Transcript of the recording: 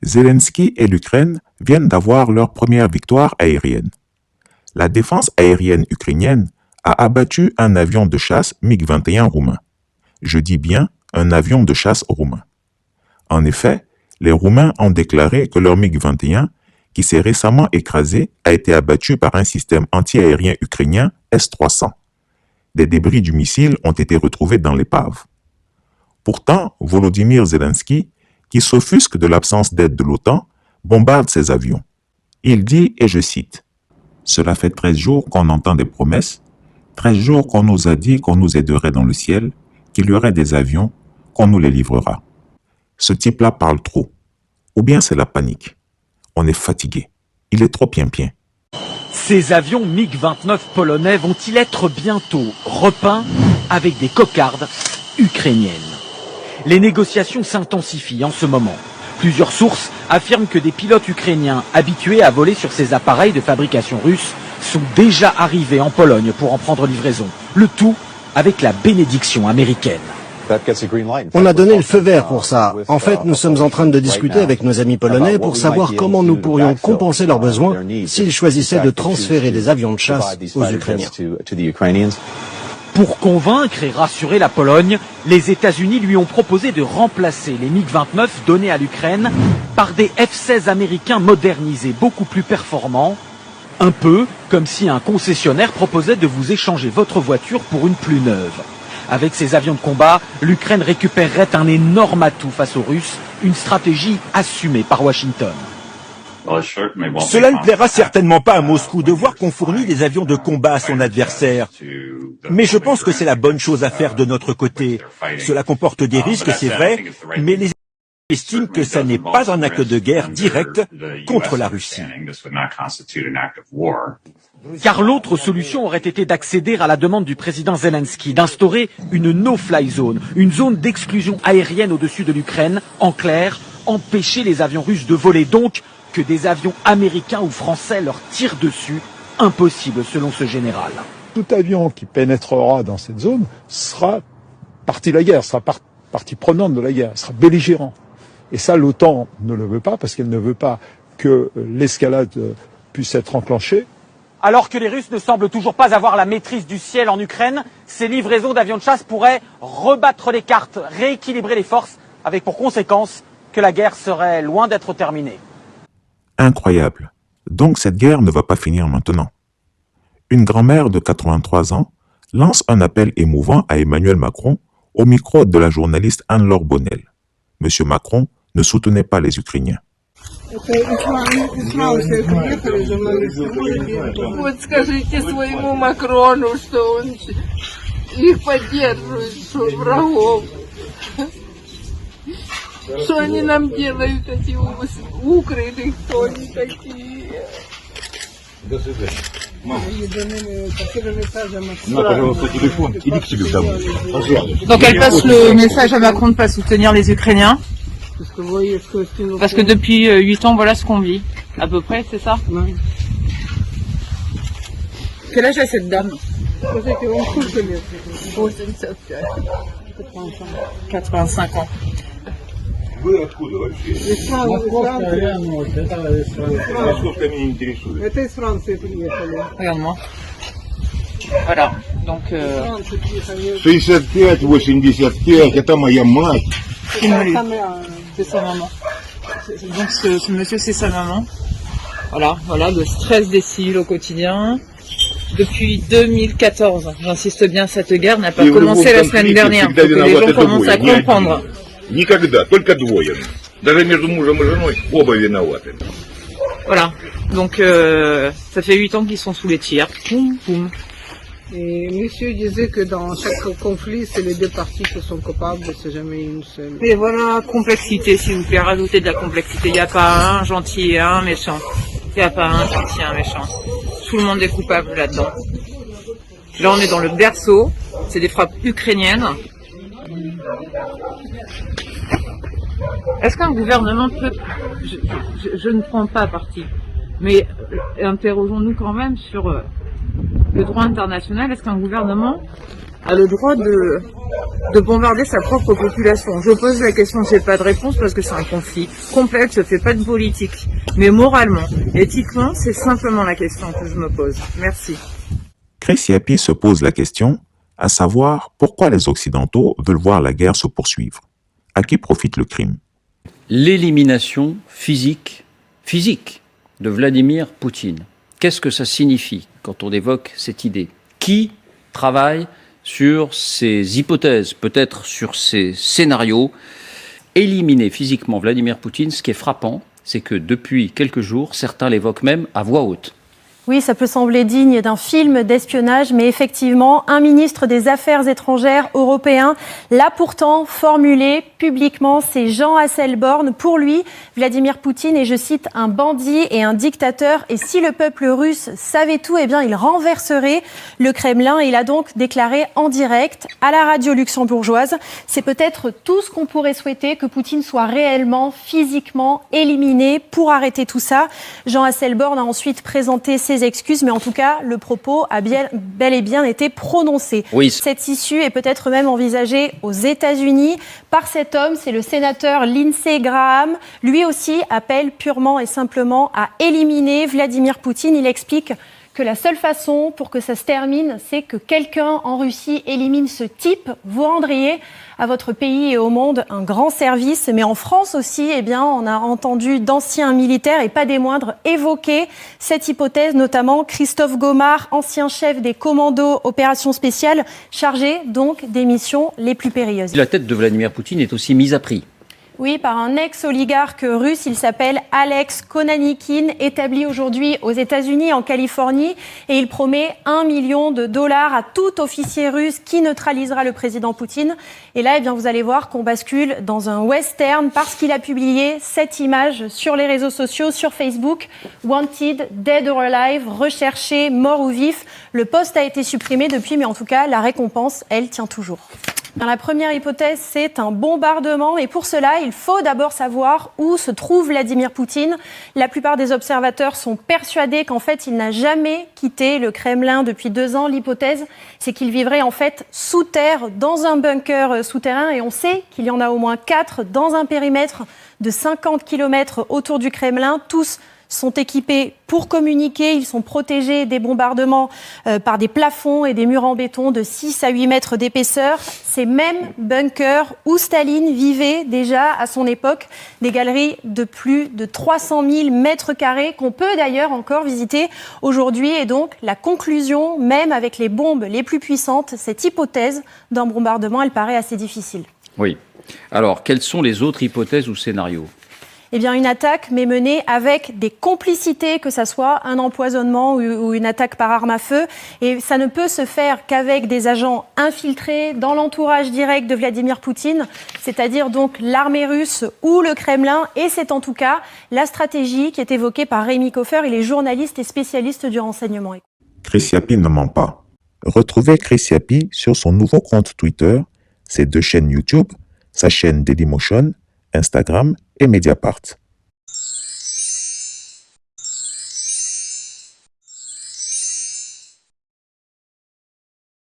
Zelensky et l'Ukraine viennent d'avoir leur première victoire aérienne. La défense aérienne ukrainienne a abattu un avion de chasse MiG-21 roumain. Je dis bien un avion de chasse roumain. En effet, les Roumains ont déclaré que leur MiG-21, qui s'est récemment écrasé, a été abattu par un système anti-aérien ukrainien S-300. Des débris du missile ont été retrouvés dans l'épave. Pourtant, Volodymyr Zelensky, qui s'offusque de l'absence d'aide de l'OTAN, bombarde ces avions. Il dit, et je cite, « Cela fait 13 jours qu'on entend des promesses, 13 jours qu'on nous a dit qu'on nous aiderait dans le ciel, qu'il y aurait des avions, qu'on nous les livrera. » Ce type-là parle trop. Ou bien c'est la panique. On est fatigué. Il est trop pimpien. Ces avions MiG-29 polonais vont-ils être bientôt repeints avec des cocardes ukrainiennes? Les négociations s'intensifient en ce moment. Plusieurs sources affirment que des pilotes ukrainiens habitués à voler sur ces appareils de fabrication russe sont déjà arrivés en Pologne pour en prendre livraison. Le tout avec la bénédiction américaine. On a donné le feu vert pour ça. En fait, nous sommes en train de discuter avec nos amis polonais pour savoir comment nous pourrions compenser leurs besoins s'ils choisissaient de transférer des avions de chasse aux Ukrainiens. Pour convaincre et rassurer la Pologne, les États-Unis lui ont proposé de remplacer les MiG-29 donnés à l'Ukraine par des F-16 américains modernisés, beaucoup plus performants. Un peu comme si un concessionnaire proposait de vous échanger votre voiture pour une plus neuve. Avec ces avions de combat, l'Ukraine récupérerait un énorme atout face aux Russes, une stratégie assumée par Washington. Cela ne plaira certainement pas à Moscou de voir qu'on fournit des avions de combat à son adversaire. Mais je pense que c'est la bonne chose à faire de notre côté. Cela comporte des risques, c'est vrai, mais les estiment que ça n'est pas un acte de guerre direct contre la Russie. Car l'autre solution aurait été d'accéder à la demande du président Zelensky d'instaurer une no-fly zone, une zone d'exclusion aérienne au-dessus de l'Ukraine. En clair, empêcher les avions russes de voler, donc que des avions américains ou français leur tirent dessus. Impossible selon ce général. Tout avion qui pénétrera dans cette zone sera partie de la guerre, sera partie prenante de la guerre, sera belligérant. Et ça, l'OTAN ne le veut pas parce qu'elle ne veut pas que l'escalade puisse être enclenchée. Alors que les Russes ne semblent toujours pas avoir la maîtrise du ciel en Ukraine, ces livraisons d'avions de chasse pourraient rebattre les cartes, rééquilibrer les forces, avec pour conséquence que la guerre serait loin d'être terminée. Incroyable. Donc cette guerre ne va pas finir maintenant. Une grand-mère de 83 ans lance un appel émouvant à Emmanuel Macron au micro de la journaliste Anne-Laure Bonnel. Monsieur Macron ne soutenait pas les Ukrainiens. Вот скажите своему Макрону, что он их поддерживает, что врагов. Что они нам делают, эти укрыты, кто они такие. До свидания. Мама, на, пожалуйста, телефон, иди к себе домой. Пожалуйста. Donc elle passe le message à Macron de ne pas soutenir les Ukrainiens. Parce que depuis 8 ans, voilà ce qu'on vit. À peu près, c'est ça? Oui. Quel âge a cette dame? 85 ans. Вы откуда вообще? Московская меня интересует. Это из Франции приехали. Regarde-moi. Voilà, donc... 65, 85, это моя мать. C'est sa maman. Donc ce monsieur, c'est sa maman. Voilà, le stress des civils au quotidien. Depuis 2014, j'insiste bien, cette guerre n'a pas commencé la semaine dernière. Faut que les gens commencent à comprendre. Никогда, только двое. Даже между мужем и женой оба виноваты. Voilà, donc ça fait 8 ans qu'ils sont sous les tirs. Poum, poum. Et monsieur disait que dans chaque conflit, c'est les deux parties qui sont coupables, c'est jamais une seule. Mais voilà, complexité, s'il vous plaît, rajoutez de la complexité. Il n'y a pas un gentil et un méchant. Il n'y a pas un gentil et un méchant. Tout le monde est coupable là-dedans. Là, on est dans le berceau. C'est des frappes ukrainiennes. Est-ce qu'un gouvernement peut... Je ne prends pas parti. Mais interrogeons-nous quand même sur le droit international. Est-ce qu'un gouvernement a le droit de bombarder sa propre population. Je pose la question, j'ai pas de réponse parce que c'est un conflit complexe, je fais pas de politique. Mais moralement, éthiquement, c'est simplement la question que je me pose. Merci. Chris Yapi se pose la question, à savoir pourquoi les Occidentaux veulent voir la guerre se poursuivre. À qui profite le crime? L'élimination physique de Vladimir Poutine. Qu'est-ce que ça signifie quand on évoque cette idée? Qui travaille sur ces hypothèses, peut-être sur ces scénarios? Éliminer physiquement Vladimir Poutine, ce qui est frappant, c'est que depuis quelques jours, certains l'évoquent même à voix haute. Oui, ça peut sembler digne d'un film d'espionnage, mais effectivement, un ministre des Affaires étrangères européen l'a pourtant formulé publiquement, c'est Jean Asselborn. Pour lui, Vladimir Poutine est, je cite, un bandit et un dictateur. Et si le peuple russe savait tout, eh bien, il renverserait le Kremlin. Il a donc déclaré en direct à la radio luxembourgeoise. C'est peut-être tout ce qu'on pourrait souhaiter, que Poutine soit réellement, physiquement éliminé pour arrêter tout ça. Jean Asselborn a ensuite présenté ses excuses, mais en tout cas, le propos a bel et bien été prononcé. Oui. Cette issue est peut-être même envisagée aux États-Unis par cet homme, c'est le sénateur Lindsey Graham. Lui aussi appelle purement et simplement à éliminer Vladimir Poutine. Il explique que la seule façon pour que ça se termine, c'est que quelqu'un en Russie élimine ce type. Vous rendriez à votre pays et au monde un grand service. Mais en France aussi, eh bien, on a entendu d'anciens militaires, et pas des moindres, évoquer cette hypothèse, notamment Christophe Gomard, ancien chef des commandos opérations spéciales, chargé donc des missions les plus périlleuses. La tête de Vladimir Poutine est aussi mise à prix. Oui, par un ex-oligarque russe, il s'appelle Alex Konanikin, établi aujourd'hui aux États-Unis, en Californie, et il promet $1 million à tout officier russe qui neutralisera le président Poutine. Et là, eh bien, vous allez voir qu'on bascule dans un western parce qu'il a publié cette image sur les réseaux sociaux, sur Facebook. Wanted, dead or alive, recherché, mort ou vif. Le post a été supprimé depuis, mais en tout cas, la récompense, elle, tient toujours. Dans la première hypothèse, c'est un bombardement. Et pour cela, il faut d'abord savoir où se trouve Vladimir Poutine. La plupart des observateurs sont persuadés qu'en fait, il n'a jamais quitté le Kremlin depuis 2 ans. L'hypothèse, c'est qu'il vivrait en fait sous terre, dans un bunker souterrain. Et on sait qu'il y en a au moins 4 dans un périmètre de 50 km autour du Kremlin. Tous sont équipés pour communiquer, ils sont protégés des bombardements par des plafonds et des murs en béton de 6 à 8 mètres d'épaisseur. Ces mêmes bunkers où Staline vivait déjà à son époque, des galeries de plus de 300 000 mètres carrés qu'on peut d'ailleurs encore visiter aujourd'hui. Et donc la conclusion, même avec les bombes les plus puissantes, cette hypothèse d'un bombardement, elle paraît assez difficile. Oui. Alors, quelles sont les autres hypothèses ou scénarios ? Eh bien, une attaque, mais menée avec des complicités, que ça soit un empoisonnement ou une attaque par arme à feu. Et ça ne peut se faire qu'avec des agents infiltrés dans l'entourage direct de Vladimir Poutine, c'est-à-dire donc l'armée russe ou le Kremlin. Et c'est en tout cas la stratégie qui est évoquée par Rémi Koffer. Il est journaliste et spécialiste du renseignement. Chris Yapi ne ment pas. Retrouvez Chris Yapi sur son nouveau compte Twitter, ses 2 chaînes YouTube, sa chaîne Dailymotion, Instagram et Mediapart.